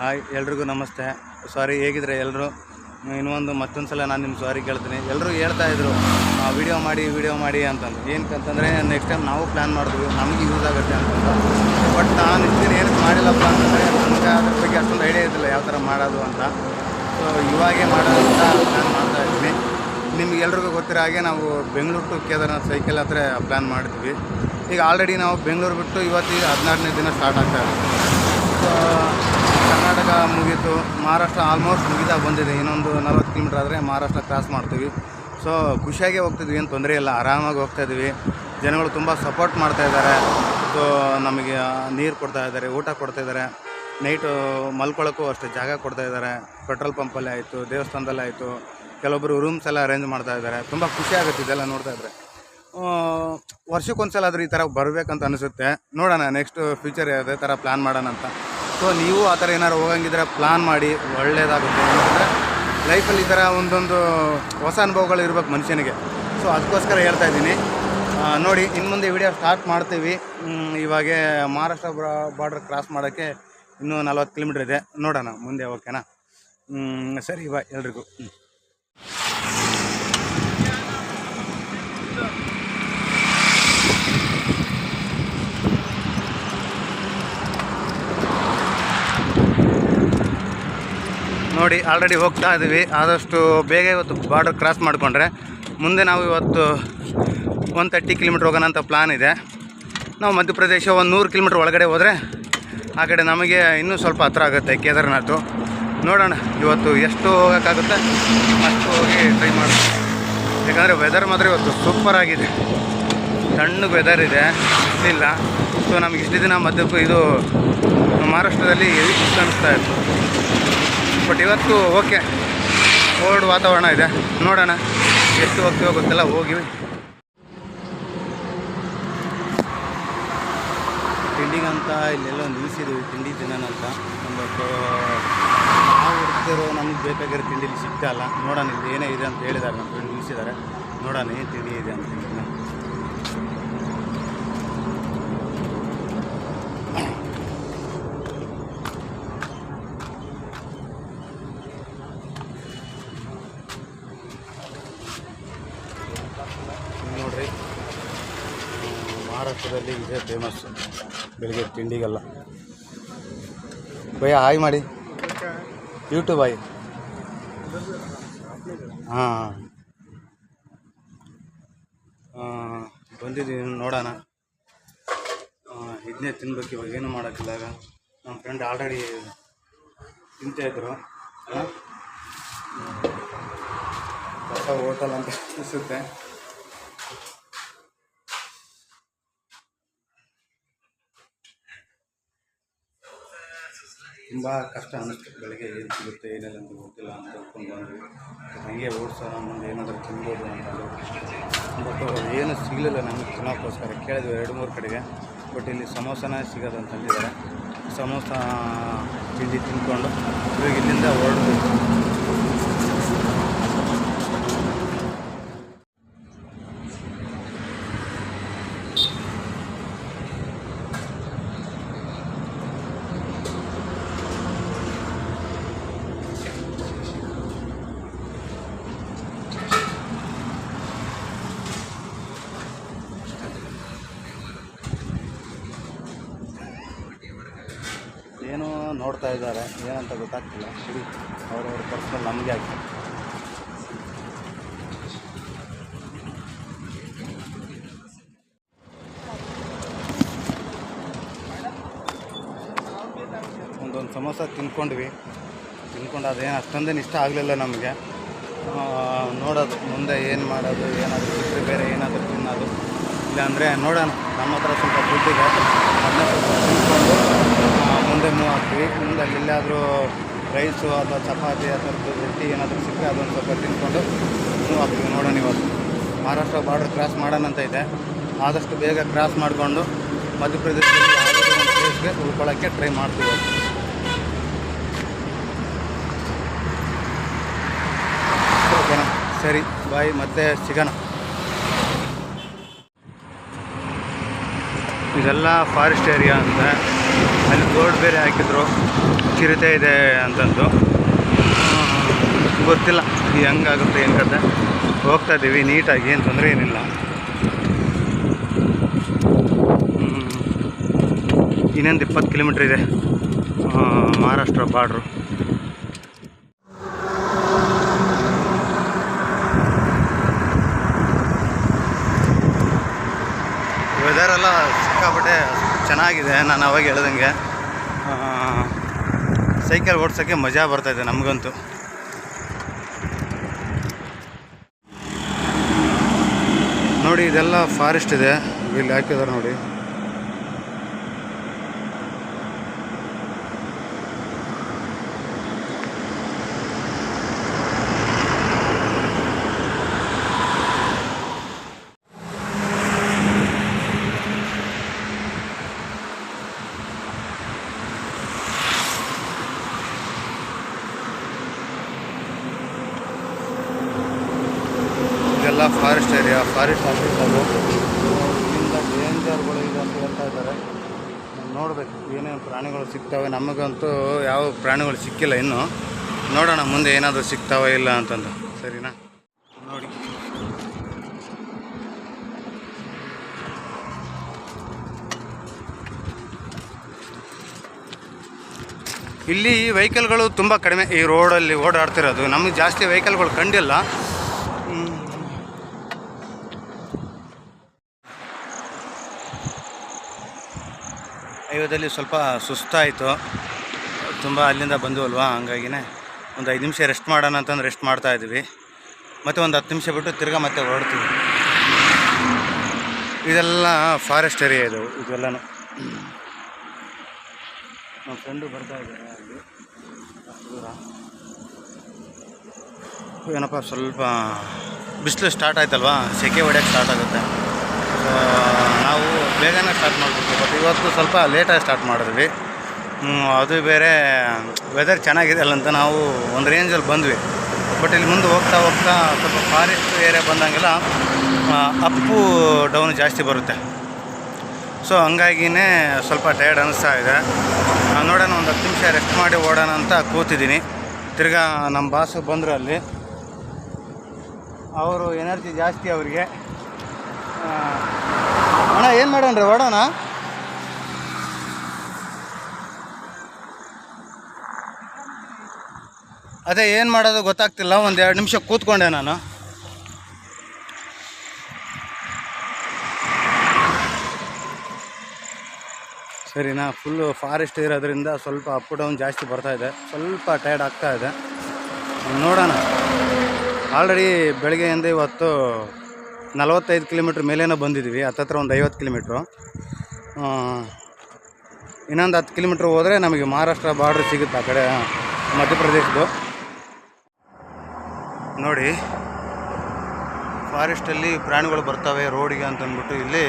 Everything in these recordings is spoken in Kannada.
ಹಾಯ್ ಎಲ್ರಿಗೂ ನಮಸ್ತೆ. ಸಾರಿ, ಹೇಗಿದ್ರೆ ಎಲ್ಲರೂ? ಇನ್ನೊಂದು ಮತ್ತೊಂದು ಸಲ ನಾನು ನಿಮ್ಮ ಸಾರಿ ಕೇಳ್ತೀನಿ. ಎಲ್ಲರೂ ಹೇಳ್ತಾಯಿದ್ರು ವಿಡಿಯೋ ಮಾಡಿ ಅಂತಂದು. ಏನಕ್ಕಂತಂದರೆ ನೆಕ್ಸ್ಟ್ ಟೈಮ್ ನಾವು ಪ್ಲ್ಯಾನ್ ಮಾಡಿದ್ವಿ, ನಮಗೆ ಯೂಸ್ ಆಗುತ್ತೆ ಅಂತಂದು. ಬಟ್ ನಾನು ಇಷ್ಟು ಏನಕ್ಕೆ ಮಾಡಿಲ್ಲಪ್ಪ ಅಂತಂದರೆ ನನಗೆ ಅದ್ರ ಬಗ್ಗೆ ಅಷ್ಟೊಂದು ಐಡಿಯಾ ಇದ್ದಿಲ್ಲ ಯಾವ ಥರ ಮಾಡೋದು ಅಂತ. ಸೊ ಇವಾಗೇ ಮಾಡೋದು ಅಂತ ಪ್ಲ್ಯಾನ್ ಮಾಡ್ತಾಯಿದ್ದೀನಿ. ನಿಮ್ಗೆಲ್ರಿಗೂ ಗೊತ್ತಿರೋ ಹಾಗೆ ನಾವು ಬೆಂಗಳೂರು ಟು ಕೇದಾರ್ನಾಥ್ ಸೈಕಲ್ ಹತ್ರ ಪ್ಲ್ಯಾನ್ ಮಾಡಿದ್ವಿ. ಈಗ ಆಲ್ರೆಡಿ ನಾವು ಬೆಂಗಳೂರು ಬಿಟ್ಟು ಇವತ್ತಿಗೆ 16ನೇ ದಿನ ಸ್ಟಾರ್ಟ್ ಆಗ್ತಾಯಿದೆ. ಸೊ ಕರ್ನಾಟಕ ಮುಗೀತು, ಮಹಾರಾಷ್ಟ್ರ ಆಲ್ಮೋಸ್ಟ್ ಮುಗಿದಾಗ ಬಂದಿದೆ. ಇನ್ನೊಂದು 40 ಕಿಲೋಮೀಟ್ರ್ ಆದರೆ ಮಹಾರಾಷ್ಟ್ರ ಕ್ರಾಸ್ ಮಾಡ್ತೀವಿ. ಸೊ ಖುಷಿಯಾಗೇ ಹೋಗ್ತಿದ್ವಿ, ಏನು ತೊಂದರೆ ಇಲ್ಲ, ಆರಾಮಾಗಿ ಹೋಗ್ತಾಯಿದ್ವಿ. ಜನಗಳು ತುಂಬ ಸಪೋರ್ಟ್ ಮಾಡ್ತಾಯಿದ್ದಾರೆ. ಸೊ ನಮಗೆ ನೀರು ಕೊಡ್ತಾಯಿದ್ದಾರೆ, ಊಟ ಕೊಡ್ತಾಯಿದ್ದಾರೆ, ನೈಟು ಮಲ್ಕೊಳ್ಳೋಕ್ಕೂ ಅಷ್ಟೇ ಜಾಗ ಕೊಡ್ತಾಯಿದ್ದಾರೆ. ಪೆಟ್ರೋಲ್ ಪಂಪಲ್ಲೇ ಆಯಿತು, ದೇವಸ್ಥಾನದಲ್ಲೇ ಆಯಿತು, ಕೆಲವೊಬ್ಬರು ರೂಮ್ಸ್ ಎಲ್ಲ ಅರೇಂಜ್ ಮಾಡ್ತಾಯಿದ್ದಾರೆ. ತುಂಬ ಖುಷಿ ಆಗುತ್ತೆ ಇದೆಲ್ಲ ನೋಡ್ತಾಯಿದ್ರೆ. ವರ್ಷಕ್ಕೊಂದ್ಸಲ ಆದರೂ ಈ ಥರ ಬರಬೇಕಂತ ಅನಿಸುತ್ತೆ. ನೋಡೋಣ ನೆಕ್ಸ್ಟ್ ಫ್ಯೂಚರ್ ಅದೇ ಥರ ಪ್ಲ್ಯಾನ್ ಮಾಡೋಣ ಅಂತ. ಸೊ ನೀವು ಆ ಥರ ಏನಾರು ಹೋಗಂಗಿದ್ರೆ ಪ್ಲ್ಯಾನ್ ಮಾಡಿ, ಒಳ್ಳೆಯದಾಗುತ್ತೆ. ಯಾಕಂದರೆ ಲೈಫಲ್ಲಿ ಈ ಥರ ಒಂದೊಂದು ಹೊಸ ಅನುಭವಗಳು ಇರ್ಬೇಕು ಮನುಷ್ಯನಿಗೆ. ಸೊ ಅದಕ್ಕೋಸ್ಕರ ಹೇಳ್ತಾ ಇದ್ದೀನಿ. ನೋಡಿ, ಇನ್ನು ಮುಂದೆ ವಿಡಿಯೋ ಸ್ಟಾರ್ಟ್ ಮಾಡ್ತೀವಿ. ಇವಾಗೆ ಮಹಾರಾಷ್ಟ್ರ ಬಾರ್ಡ್ರ್ ಕ್ರಾಸ್ ಮಾಡೋಕ್ಕೆ ಇನ್ನೂ 40 ಕಿಲೋಮೀಟ್ರ್ ಇದೆ. ನೋಡೋಣ ಮುಂದೆ, ಓಕೆನಾ? ಸರಿ, ಬಾಯ್ ಎಲ್ರಿಗೂ. ನೋಡಿ, ಆಲ್ರೆಡಿ ಹೋಗ್ತಾ ಇದ್ದೀವಿ. ಆದಷ್ಟು ಬೇಗ ಇವತ್ತು ಬಾರ್ಡರ್ ಕ್ರಾಸ್ ಮಾಡಿಕೊಂಡ್ರೆ ಮುಂದೆ ನಾವು ಇವತ್ತು 130 ಕಿಲೋಮೀಟ್ರ್ ಹೋಗೋಣ ಅಂತ ಪ್ಲ್ಯಾನ್ ಇದೆ. ನಾವು ಮಧ್ಯಪ್ರದೇಶ ಒಂದು 100 ಕಿಲೋಮೀಟ್ರ್ ಒಳಗಡೆ ಹೋದರೆ ಆ ಕಡೆ ನಮಗೆ ಇನ್ನೂ ಸ್ವಲ್ಪ ಹತ್ರ ಆಗುತ್ತೆ ಕೇದಾರ್ನಾಥು. ನೋಡೋಣ ಇವತ್ತು ಎಷ್ಟು ಹೋಗೋಕ್ಕಾಗುತ್ತೆ ಅಷ್ಟು ಹೋಗಿ ಟ್ರೈ ಮಾಡ್ತೀವಿ. ಯಾಕಂದರೆ ವೆದರ್ ಮಾತ್ರ ಇವತ್ತು ಸೂಪರ್ ಆಗಿದೆ, ತಣ್ಣಗೆ ವೆದರ್ ಇದೆ, ಇಲ್ಲ. ಸೊ ನಮಗೆ ಇಷ್ಟು ದಿನ ಇದು ಮಹಾರಾಷ್ಟ್ರದಲ್ಲಿ ಇಷ್ಟು ಅನ್ನಿಸ್ತಾ ಇತ್ತು. ಬಟ್ ಇವತ್ತು ಓಕೆ, ಕೋಲ್ಡ್ ವಾತಾವರಣ ಇದೆ. ನೋಡೋಣ ಎಷ್ಟು ಹೋಗ್ತೀವೋ ಗೊತ್ತಿಲ್ಲ, ಹೋಗಿವಿ. ತಿಂಡಿಗಂತ ಇಲ್ಲೆಲ್ಲ ನಿಲ್ಲಿಸಿದ್ವಿ, ತಿಂಡಿ ತಿನ್ನೋಣಂತ. ಬಟ್ ನಾವು ಹುಡುಕ್ತಿರೋ ನಮಗೆ ಬೇಕಾಗಿರೋ ತಿಂಡಿಲಿ ಸಿಗ್ತಾ ಇಲ್ಲ. ನೋಡೋಣ ಇಲ್ಲಿ ಏನೇ ಇದೆ ಅಂತ ಹೇಳಿದ್ದಾರೆ, ನಮ್ಮ ಫ್ರೆಂಡ್ ನಿಲ್ಲಿಸಿದ್ದಾರೆ. ನೋಡೋಣ ಏನು ತಿಂಡಿ ಇದೆ ಅಂತ. ನೋಡ್ರಿ, ಮಹಾರಾಷ್ಟ್ರದಲ್ಲಿ ಇದೇ ಫೇಮಸ್ಸು ಬೆಳಿಗ್ಗೆ ತಿಂಡಿಗೆಲ್ಲ. ಭಯ್ಯ ಹಾಯ್ ಮಾಡಿ, ಯೂಟ್ಯೂಬ್ ಆಯ್. ಹಾಂ ಬಂದಿದ್ದೀವಿ, ನೋಡೋಣ. ಇದನ್ನೇ ತಿನ್ಬೇಕು, ಇವಾಗ ಏನು ಮಾಡೋಕ್ಕಿಲ್ಲ. ನಮ್ಮ ಫ್ರೆಂಡ್ ಆಲ್ರೆಡಿ ತಿಂತಾಯಿದ್ರು. ಹೊಸ ಹೋಟೆಲ್ ಅಂತ ಅನಿಸುತ್ತೆ. ತುಂಬ ಕಷ್ಟ ಅನ್ನಿಸ್ತು. ಬೆಳಗ್ಗೆ ಏನು ಸಿಗುತ್ತೆ ಏನೆಲ್ಲ ಅಂತ ಗೊತ್ತಿಲ್ಲ ಅಂತ ಅಂದ್ಕೊಂಡು ಬಂದ್ವಿ. ಹಂಗೆ ಓಡಿಸೋಣ, ಮುಂದೆ ಏನಾದರೂ ತಿನ್ಬೋದು ಅಂತಂದು. ಬಟ್ ಏನು ಸಿಗಲಿಲ್ಲ ನಮಗೆ ತಿನ್ನೋಕ್ಕೋಸ್ಕರ. ಕೇಳಿದ್ವಿ 2-3 ಕಡೆಗೆ, ಬಟ್ ಇಲ್ಲಿ ಸಮೋಸನೇ ಸಿಗೋದು ಅಂತಂದಿದ್ದಾರೆ. ಸಮೋಸ ತಿಂಡಿ ತಿಂದ್ಕೊಂಡು ಇವಾಗ ಇಲ್ಲಿಂದ ಹೊರಡ್ಬೇಕು. ಏನೋ ನೋಡ್ತಾ ಇದ್ದಾರೆ, ಏನಂತ ಗೊತ್ತಾಗ್ತಿಲ್ಲ. ಸರಿ, ಅವ್ರವ್ರ ಪರ್ಸನಲ್ ನಮಗೆ ಆಗಿ. ಒಂದೊಂದು ಸಮೋಸ ತಿನ್ಕೊಂಡು ಅದೇನು ಅಷ್ಟೊಂದೇನು ಇಷ್ಟ ಆಗಲಿಲ್ಲ ನಮಗೆ. ನೋಡೋದು ಮುಂದೆ ಏನು ಮಾಡೋದು, ಏನಾದರೂ ಸಿಕ್ಕರೆ ಬೇರೆ ಏನಾದರೂ ತಿನ್ನೋದು. ಇಲ್ಲಾಂದರೆ ನೋಡೋಣ, ನಮ್ಮ ಹತ್ರ ಸ್ವಲ್ಪ ದುಡ್ಡಿದೆ, ಅದನ್ನ ಸ್ವಲ್ಪ ತಿನ್ಕೊಂಡು ಮುಂದೆ ಮೂವ್ ಆಗ್ತೀವಿ. ಮುಂದೆ ಅಲ್ಲೆಲ್ಲಾದರೂ ರೈಸು ಅಥವಾ ಚಪಾತಿ ಆ ಥರದ್ದು ರೊಟ್ಟಿ ಏನಾದರೂ ಸಿಕ್ಕರೆ ಅದೊಂದು ಸ್ವಲ್ಪ ತಿನ್ಕೊಂಡು ಮೂವ್ ಆಗ್ತೀವಿ. ನೋಡೋಣ, ಇವತ್ತು ಮಹಾರಾಷ್ಟ್ರ ಬಾರ್ಡರ್ ಕ್ರಾಸ್ ಮಾಡೋಣ ಅಂತ ಇದೆ. ಆದಷ್ಟು ಬೇಗ ಕ್ರಾಸ್ ಮಾಡಿಕೊಂಡು ಮಧ್ಯಪ್ರದೇಶದಲ್ಲಿ ಯಾವುದಾದ್ರೂ ಒಂದು ಪ್ಲೇಸ್ಗೆ ಉಳ್ಕೊಳ್ಳೋಕ್ಕೆ ಟ್ರೈ ಮಾಡ್ತೀವಿ. ಓಕೆನಾ? ಸರಿ, ಬಾಯ್, ಮತ್ತೆ ಸಿಗೋಣ. ಇದೆಲ್ಲ ಫಾರೆಸ್ಟ್ ಏರಿಯಾ ಅಂತ. ಅಲ್ಲಿ ಬೋರ್ಡ್ ಬೇರೆ ಹಾಕಿದ್ರು ಚಿರತೆ ಇದೆ ಅಂತಂದು. ಗೊತ್ತಿಲ್ಲ ಹೆಂಗಾಗುತ್ತೆ ಏನು ಕತೆ. ಹೋಗ್ತಾ ಇದ್ದೀವಿ ನೀಟಾಗಿ, ಏನು ತೊಂದರೆ ಏನಿಲ್ಲ. ಇನ್ನೊಂದು 20 ಕಿಲೋಮೀಟ್ರ್ ಇದೆ ಮಹಾರಾಷ್ಟ್ರ ಬಾರ್ಡ್ರು. ವೆದರೆಲ್ಲ ಸಿಕ್ಕಾಪಟ್ಟೆ ಚೆನ್ನಾಗಿದೆ. ನಾನು ಅವಾಗ ಹೇಳ್ದಂಗೆ ಸೈಕಲ್ ಓಡ್ಸೋಕ್ಕೆ ಮಜಾ ಬರ್ತಾಯಿದೆ ನಮಗಂತೂ. ನೋಡಿ ಇದೆಲ್ಲ ಫಾರೆಸ್ಟ್ ಇದೆ, ಇಲ್ಲಿ ಹಾಕಿದ್ದಾರೆ ನೋಡಿ. ಇದೆಲ್ಲ ಫಾರೆಸ್ಟ್ ಏರಿಯಾ, ಫಾರೆಸ್ಟ್ ಆಫೀಸ್ ಅದು. ಇಲ್ಲಿಂದ ಡೇಂಜರ್ಗಳು ಇದೆ ಅಂತ ಹೇಳ್ತಾ ಇದ್ದಾರೆ. ನೋಡಬೇಕು ಏನೇನು ಪ್ರಾಣಿಗಳು ಸಿಗ್ತವೆ. ನಮಗಂತೂ ಯಾವ ಪ್ರಾಣಿಗಳು ಸಿಕ್ಕಿಲ್ಲ ಇನ್ನೂ. ನೋಡೋಣ ಮುಂದೆ ಏನಾದರೂ ಸಿಗ್ತಾವ ಇಲ್ಲ ಅಂತಂದು. ಸರಿನಾ? ನೋಡಿ ಇಲ್ಲಿ ವೆಹಿಕಲ್ಗಳು ತುಂಬ ಕಡಿಮೆ ಈ ರೋಡಲ್ಲಿ ಓಡಾಡ್ತಿರೋದು. ನಮಗೆ ಜಾಸ್ತಿ ವೆಹಿಕಲ್ಗಳು ಕಂಡಿಲ್ಲ. ಹೈವೇದಲ್ಲಿ ಸ್ವಲ್ಪ ಸುಸ್ತಾಯಿತು ತುಂಬ, ಅಲ್ಲಿಂದ ಬಂದುವಲ್ವಾ, ಹಂಗಾಗಿನೇ ಒಂದು 5 ನಿಮಿಷ ರೆಸ್ಟ್ ಮಾಡೋಣ ಅಂತಂದು ರೆಸ್ಟ್ ಮಾಡ್ತಾಯಿದ್ವಿ. ಮತ್ತು ಒಂದು 10 ನಿಮಿಷ ಬಿಟ್ಟು ತಿರ್ಗಾ ಮತ್ತೆ ಹೊರಡ್ತೀವಿ. ಇದೆಲ್ಲ ಫಾರೆಸ್ಟ್ ಏರಿಯಾ ಇದು, ಇದೆಲ್ಲನೂ. ನಮ್ಮ ಫ್ರೆಂಡು ಬರ್ತಾ ಇದ್ದಾರೆ ಅಲ್ಲಿ ದೂರ. ಏನಪ್ಪ ಸ್ವಲ್ಪ ಬಿಸಿಲು ಸ್ಟಾರ್ಟ್ ಆಯ್ತಲ್ವಾ, ಸೆಕೆ ಹೊಡೆಯೋಕ್ಕೆ ಸ್ಟಾರ್ಟ್ ಆಗುತ್ತೆ. ನಾವು ಬೇಗನೆ ಸ್ಟಾರ್ಟ್ ಮಾಡ್ಬಿಡ್ತೀವಿ. ಬಟ್ ಇವತ್ತು ಸ್ವಲ್ಪ ಲೇಟಾಗಿ ಸ್ಟಾರ್ಟ್ ಮಾಡಿದ್ವಿ. ಅದು ಬೇರೆ ವೆದರ್ ಚೆನ್ನಾಗಿದೆ ಅಲ್ಲಂತ ನಾವು ಒಂದು ರೇಂಜಲ್ಲಿ ಬಂದ್ವಿ. ಬಟ್ ಇಲ್ಲಿ ಮುಂದೆ ಹೋಗ್ತಾ ಹೋಗ್ತಾ ಸ್ವಲ್ಪ ಫಾರೆಸ್ಟ್ ಏರಿಯಾ ಬಂದಂಗೆಲ್ಲ ಅಪ್ಪು ಡೌನ್ ಜಾಸ್ತಿ ಬರುತ್ತೆ. ಸೊ ಹಂಗಾಗಿನೇ ಸ್ವಲ್ಪ ಟಯರ್ಡ್ ಅನ್ನಿಸ್ತಾ ಇದೆ. ನೋಡೋಣ ಒಂದು 10 ನಿಮಿಷ ರೆಸ್ಟ್ ಮಾಡಿ ಓಡೋಣ ಅಂತ ಕೂತಿದ್ದೀನಿ. ತಿರ್ಗಾ ನಮ್ಮ ಬಾಸು ಬಂದರು ಅಲ್ಲಿ, ಅವರು ಎನರ್ಜಿ ಜಾಸ್ತಿ ಅವರಿಗೆ. ಅಣ್ಣ ಏನು ಮಾಡೋಣ ರೀ, ಓಡೋಣ? ಅದೇ ಏನು ಮಾಡೋದು ಗೊತ್ತಾಗ್ತಿಲ್ಲ. ಒಂದು 2 ನಿಮಿಷ ಕೂತ್ಕೊಂಡೆ ನಾನು. ಸರಿನಾ? ಫುಲ್ಲು ಫಾರೆಸ್ಟ್ ಇರೋದ್ರಿಂದ ಸ್ವಲ್ಪ ಅಪ್ ಡೌನ್ ಜಾಸ್ತಿ ಬರ್ತಾಯಿದೆ, ಸ್ವಲ್ಪ ಟಯರ್ಡ್ ಆಗ್ತಾಯಿದೆ. ನೋಡೋಣ. ಆಲ್ರೆಡಿ ಬೆಳಗ್ಗೆಯಿಂದ ಇವತ್ತು 45 ಕಿಲೋಮೀಟ್ರ್ ಮೇಲೇನೋ ಬಂದಿದ್ದೀವಿ, ಹತ್ತತ್ರ ಒಂದು 50 ಕಿಲೋಮೀಟ್ರು. ಇನ್ನೊಂದು 10 ಕಿಲೋಮೀಟ್ರ್ ಹೋದರೆ ನಮಗೆ ಮಹಾರಾಷ್ಟ್ರ ಬಾರ್ಡ್ರ್ ಸಿಗುತ್ತೆ, ಆ ಕಡೆ ಮಧ್ಯಪ್ರದೇಶದ್ದು. ನೋಡಿ ಫಾರೆಸ್ಟಲ್ಲಿ ಪ್ರಾಣಿಗಳು ಬರ್ತವೆ ರೋಡಿಗೆ ಅಂತಂದ್ಬಿಟ್ಟು ಇಲ್ಲಿ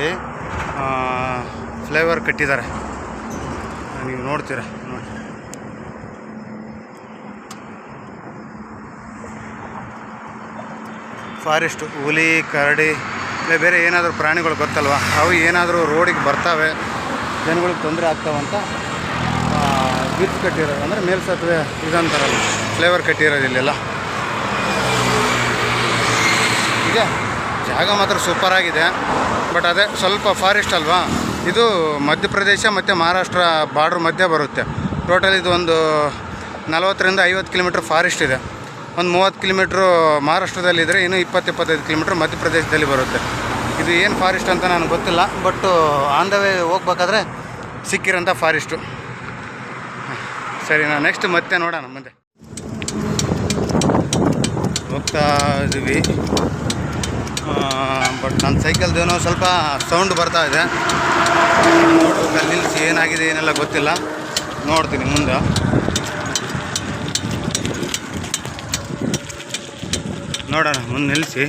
ಫ್ಲೈಓವರ್ ಕಟ್ಟಿದ್ದಾರೆ, ನೀವು ನೋಡ್ತೀರ ನೋಡಿ. ಫಾರೆಸ್ಟು ಹುಲಿ, ಕರಡಿ, ಇಲ್ಲ ಬೇರೆ ಏನಾದರೂ ಪ್ರಾಣಿಗಳು ಗೊತ್ತಲ್ವ, ಅವು ಏನಾದರೂ ರೋಡಿಗೆ ಬರ್ತವೆ, ಜನಗಳಿಗೆ ತೊಂದರೆ ಆಗ್ತಾವಂತ ಬ್ರಿಡ್ಜ್ ಕಟ್ಟಿರೋದು, ಅಂದರೆ ಮೇಲ್ಸತ್ವೆ ಇದಂತಾರಲ್ಲ, ಫ್ಲೈಓವರ್ ಕಟ್ಟಿರೋದು ಇಲ್ಲೆಲ್ಲ. ಇದೆ ಜಾಗ ಮಾತ್ರ ಸೂಪರಾಗಿದೆ. ಬಟ್ ಅದೇ ಸ್ವಲ್ಪ ಫಾರೆಸ್ಟ್ ಅಲ್ವಾ, ಇದು ಮಧ್ಯಪ್ರದೇಶ ಮತ್ತು ಮಹಾರಾಷ್ಟ್ರ ಬಾರ್ಡ್ರ್ ಮಧ್ಯೆ ಬರುತ್ತೆ. ಟೋಟಲ್ ಇದು ಒಂದು 40ರಿಂದ 50 ಕಿಲೋಮೀಟ್ರ್ ಫಾರೆಸ್ಟ್ ಇದೆ. ಒಂದು 30 ಕಿಲೋಮೀಟ್ರು ಮಹಾರಾಷ್ಟ್ರದಲ್ಲಿದ್ದರೆ ಇನ್ನು 20-25 ಕಿಲೋಮೀಟ್ರ್ ಮಧ್ಯಪ್ರದೇಶದಲ್ಲಿ ಬರುತ್ತೆ. ಇದು ಏನು ಫಾರೆಸ್ಟ್ ಅಂತ ನನಗೆ ಗೊತ್ತಿಲ್ಲ, ಬಟ್ ಆನ್ ದ ವೇ ಹೋಗ್ಬೇಕಾದ್ರೆ ಸಿಕ್ಕಿರೋಂಥ ಫಾರೆಸ್ಟು. ಸರಿ, ನಾನು ನೆಕ್ಸ್ಟ್ ಮತ್ತೆ ನೋಡೋಣ ಮುಂದೆ. ಹೋಗ್ತಾ ಇದ್ದೀವಿ. ಬಟ್ ನನ್ನ ಸೈಕಲ್ದೇನೋ ಸ್ವಲ್ಪ ಸೌಂಡ್ ಬರ್ತಾ ಇದೆ. ನೋಡ್ಬೇಕು, ಅಲ್ಲಿ ನಿಲ್ಲಿಸಿ ಏನಾಗಿದೆ ಏನೆಲ್ಲ ಗೊತ್ತಿಲ್ಲ, ನೋಡ್ತೀನಿ ಮುಂದೆ. ನೋಡೋಣ ಮುಂದೆ ನಿಲ್ಲಿಸಿ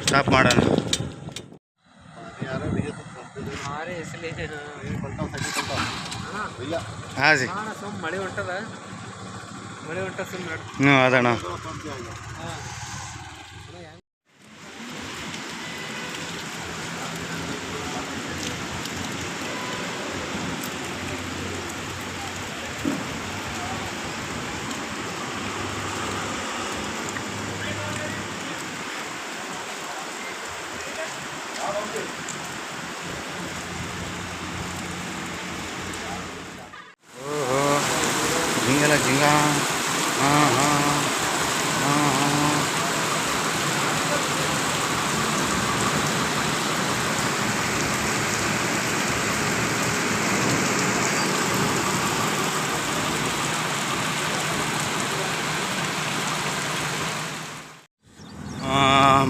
ಸ್ಟಾಪ್ ಮಾಡೋಣ. ಹಾಂ ಜಿ, ಹ್ಞೂ ಅದಣ್ಣ. ಓಹೋ ಜಿಂಗಲ್ಲ ಜಿಂಗ. ಹಾಂ ಹಾಂ ಹಾಂ ಹಾಂ.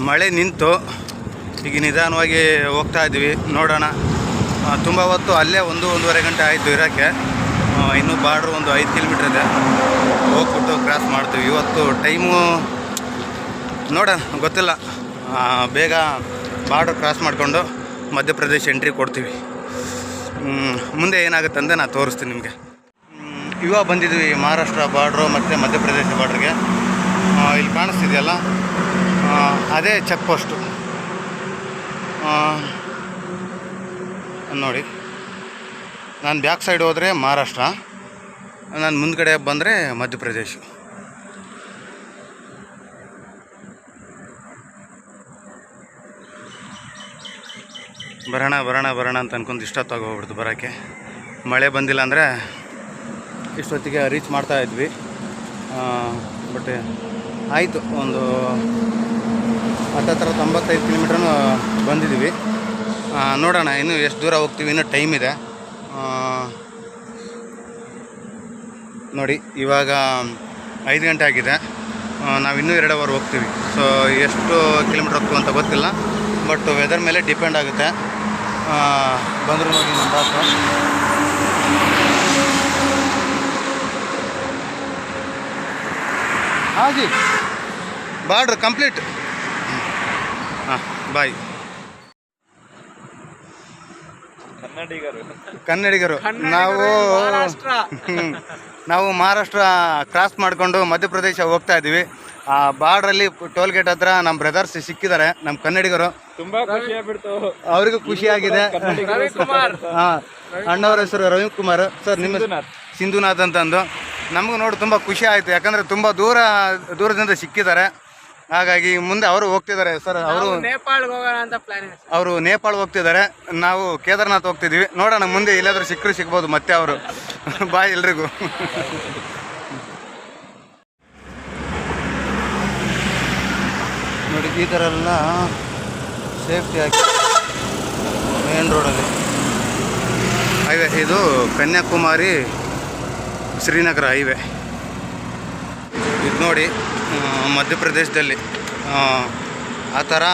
ಮಳೆ ನಿಂತು ಈಗ ನಿಧಾನವಾಗಿ ಹೋಗ್ತಾ ಇದ್ವಿ. ನೋಡೋಣ. ತುಂಬ ಹೊತ್ತು ಅಲ್ಲೇ 1-1.5 ಗಂಟೆ ಆಯಿತು ಇರೋಕ್ಕೆ. ಇನ್ನೂ ಬಾರ್ಡ್ರು ಒಂದು 5 ಕಿಲೋಮೀಟ್ರ್ ಇದೆ, ಹೋಗ್ಬಿಟ್ಟು ಕ್ರಾಸ್ ಮಾಡ್ತೀವಿ. ಇವತ್ತು ಟೈಮು ನೋಡೋಣ, ಗೊತ್ತಿಲ್ಲ. ಬೇಗ ಬಾರ್ಡ್ರ್ ಕ್ರಾಸ್ ಮಾಡಿಕೊಂಡು ಮಧ್ಯಪ್ರದೇಶ ಎಂಟ್ರಿ ಕೊಡ್ತೀವಿ. ಮುಂದೆ ಏನಾಗುತ್ತೆ ಅಂದರೆ ನಾನು ತೋರಿಸ್ತೀನಿ ನಿಮಗೆ. ಇವಾಗ ಬಂದಿದ್ವಿ ಮಹಾರಾಷ್ಟ್ರ ಬಾರ್ಡ್ರು ಮತ್ತು ಮಧ್ಯಪ್ರದೇಶ ಬಾರ್ಡ್ರಿಗೆ. ಇಲ್ಲಿ ಕಾಣಿಸ್ತಿದೆಯಲ್ಲ, ಅದೇ ಚೆಕ್ ಪೋಸ್ಟು ನೋಡಿ. ನಾನು ಬ್ಯಾಕ್ ಸೈಡ್ ಹೋದರೆ ಮಹಾರಾಷ್ಟ್ರ, ನಾನು ಮುಂದ್ಗಡೆ ಬಂದರೆ ಮಧ್ಯಪ್ರದೇಶ. ಬರೋಣ ಅಂತ ಅನ್ಕೊಂಡು ಇಷ್ಟೊತ್ತಾಗಿ ಹೋಗ್ಬಿಡ್ತು ಬರೋಕ್ಕೆ. ಮಳೆ ಬಂದಿಲ್ಲ ಅಂದರೆ ಇಷ್ಟೊತ್ತಿಗೆ ರೀಚ್ ಮಾಡ್ತಾಯಿದ್ವಿ. ಬಟ್ ಆಯಿತು, ಒಂದು 95 ಕಿಲೋಮೀಟ್ರೂ ಬಂದಿದ್ದೀವಿ. ನೋಡೋಣ ಇನ್ನೂ ಎಷ್ಟು ದೂರ ಹೋಗ್ತೀವಿ, ಇನ್ನೂ ಟೈಮ್ ಇದೆ. ನೋಡಿ ಇವಾಗ 5 ಗಂಟೆ ಆಗಿದೆ. ನಾವು ಇನ್ನೂ 2 ಅವರ್ ಹೋಗ್ತೀವಿ. ಸೊ ಎಷ್ಟು ಕಿಲೋಮೀಟ್ರ್ ಹೋಗ್ತೀವಿ ಅಂತ ಗೊತ್ತಿಲ್ಲ, ಬಟ್ ವೆದರ್ ಮೇಲೆ ಡಿಪೆಂಡ್ ಆಗುತ್ತೆ. ಬಂದರು ನೋಡಿ ನಮ್ಮ ಬಾಸು. ಹಾಂ ಜಿ, ಬಾರ್ಡ್ರ್ ಕಂಪ್ಲೀಟ್. ಹಾಂ ಬಾಯ್. ಕನ್ನಡಿಗರು ನಾವು ಮಹಾರಾಷ್ಟ್ರ ಕ್ರಾಸ್ ಮಾಡಿಕೊಂಡು ಮಧ್ಯಪ್ರದೇಶ ಹೋಗ್ತಾ ಇದ್ದೀವಿ. ಆ ಬಾರ್ಡ್ರಲ್ಲಿ ಟೋಲ್ ಗೇಟ್ ಹತ್ರ ನಮ್ಮ ಬ್ರದರ್ಸ್ ಸಿಕ್ಕಿದ್ದಾರೆ, ನಮ್ಮ ಕನ್ನಡಿಗರು. ತುಂಬಾ ಖುಷಿ ಆಗ್ಬಿಡ್ತು, ಅವರಿಗೂ ಖುಷಿಯಾಗಿದೆ. ಹಾಂ, ಅಣ್ಣವ್ರ ಹೆಸರು ರವಿಕುಮಾರ್ ಸರ್, ನಿಮ್ಮ ಸಿಂಧುನಾಥ್ ಅಂತಂದು. ನಮಗೂ ನೋಡಿ ತುಂಬ ಖುಷಿ ಆಯಿತು, ಯಾಕಂದರೆ ತುಂಬ ದೂರದಿಂದ ಸಿಕ್ಕಿದ್ದಾರೆ. ಹಾಗಾಗಿ ಮುಂದೆ ಅವರು ಹೋಗ್ತಿದ್ದಾರೆ ಸರ್. ಅವರು ನೇಪಾಳ ಹೋಗ್ತಿದ್ದಾರೆ, ನಾವು ಕೇದಾರ್ನಾಥ್ ಹೋಗ್ತಿದ್ವಿ. ನೋಡೋಣ ಮುಂದೆ ಎಲ್ಲಾದರೂ ಸಿಗ್ಬೋದು ಮತ್ತೆ ಅವರು. ಬಾಯ್ ಎಲ್ರಿಗೂ. ನೋಡಿ ಈ ಥರ ಎಲ್ಲ ಸೇಫ್ಟಿ ಹಾಕಿ ಮೇನ್ ರೋಡಲ್ಲಿ ಹೈವೇ. ಇದು ಕನ್ಯಾಕುಮಾರಿ ಶ್ರೀನಗರ ಹೈವೇ. ಇದು ನೋಡಿ ಮಧ್ಯಪ್ರದೇಶದಲ್ಲಿ ಆ ಥರ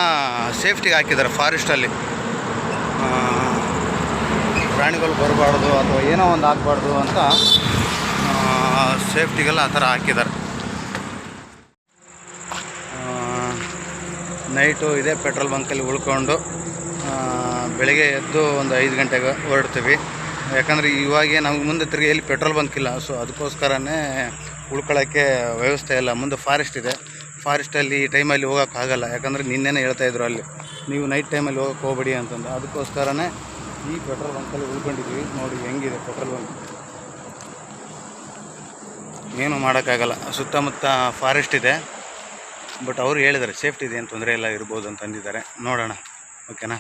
ಸೇಫ್ಟಿಗೆ ಹಾಕಿದ್ದಾರೆ. ಫಾರೆಸ್ಟಲ್ಲಿ ಪ್ರಾಣಿಗಳು ಬರಬಾರ್ದು ಅಥವಾ ಏನೋ ಒಂದು ಆಗಬಾರ್ದು ಅಂತ ಸೇಫ್ಟಿಗೆಲ್ಲ ಆ ಥರ ಹಾಕಿದ್ದಾರೆ. ನೈಟು ಇದೇ ಪೆಟ್ರೋಲ್ ಬಂಕಲ್ಲಿ ಉಳ್ಕೊಂಡು ಬೆಳಗ್ಗೆ ಎದ್ದು ಒಂದು 5 ಗಂಟೆಗೆ ಹೊರಡ್ತೀವಿ. ಯಾಕಂದರೆ ಇವಾಗೆ ನಮ್ಗೆ ಮುಂದೆ ತಿರುಗಿ ಎಲ್ಲಿ ಪೆಟ್ರೋಲ್ ಬಂಕ್ ಇಲ್ಲ. ಸೊ ಅದಕ್ಕೋಸ್ಕರನೇ ಉಳ್ಕೊಳ್ಳೋಕ್ಕೆ ವ್ಯವಸ್ಥೆ ಇಲ್ಲ. ಮುಂದೆ ಫಾರೆಸ್ಟ್ ಇದೆ, ಫಾರೆಸ್ಟಲ್ಲಿ ಈ ಟೈಮಲ್ಲಿ ಹೋಗೋಕ್ಕಾಗಲ್ಲ. ಯಾಕಂದರೆ ನಿನ್ನೆನೇ ಹೇಳ್ತಾಯಿದ್ರು ಅಲ್ಲಿ ನೀವು ನೈಟ್ ಟೈಮಲ್ಲಿ ಹೋಗೋಕ್ಕೆ ಹೋಗ್ಬೇಡಿ ಅಂತಂದು. ಅದಕ್ಕೋಸ್ಕರನೇ ಈ ಪೆಟ್ರೋಲ್ ಬಂಕಲ್ಲಿ ಉಳ್ಕೊಂಡಿದ್ದೀವಿ. ನೋಡಿ ಹೆಂಗಿದೆ ಪೆಟ್ರೋಲ್ ಬಂಕ್. ಏನು ಮಾಡೋಕ್ಕಾಗಲ್ಲ, ಸುತ್ತಮುತ್ತ ಫಾರೆಸ್ಟ್ ಇದೆ. ಬಟ್ ಅವರು ಹೇಳಿದ್ದಾರೆ ಸೇಫ್ಟಿ ಇದೆ, ಏನು ತೊಂದರೆ ಇಲ್ಲ, ಇರ್ಬೋದು ಅಂತ ಅಂದಿದ್ದಾರೆ. ನೋಡೋಣ, ಓಕೆನಾ.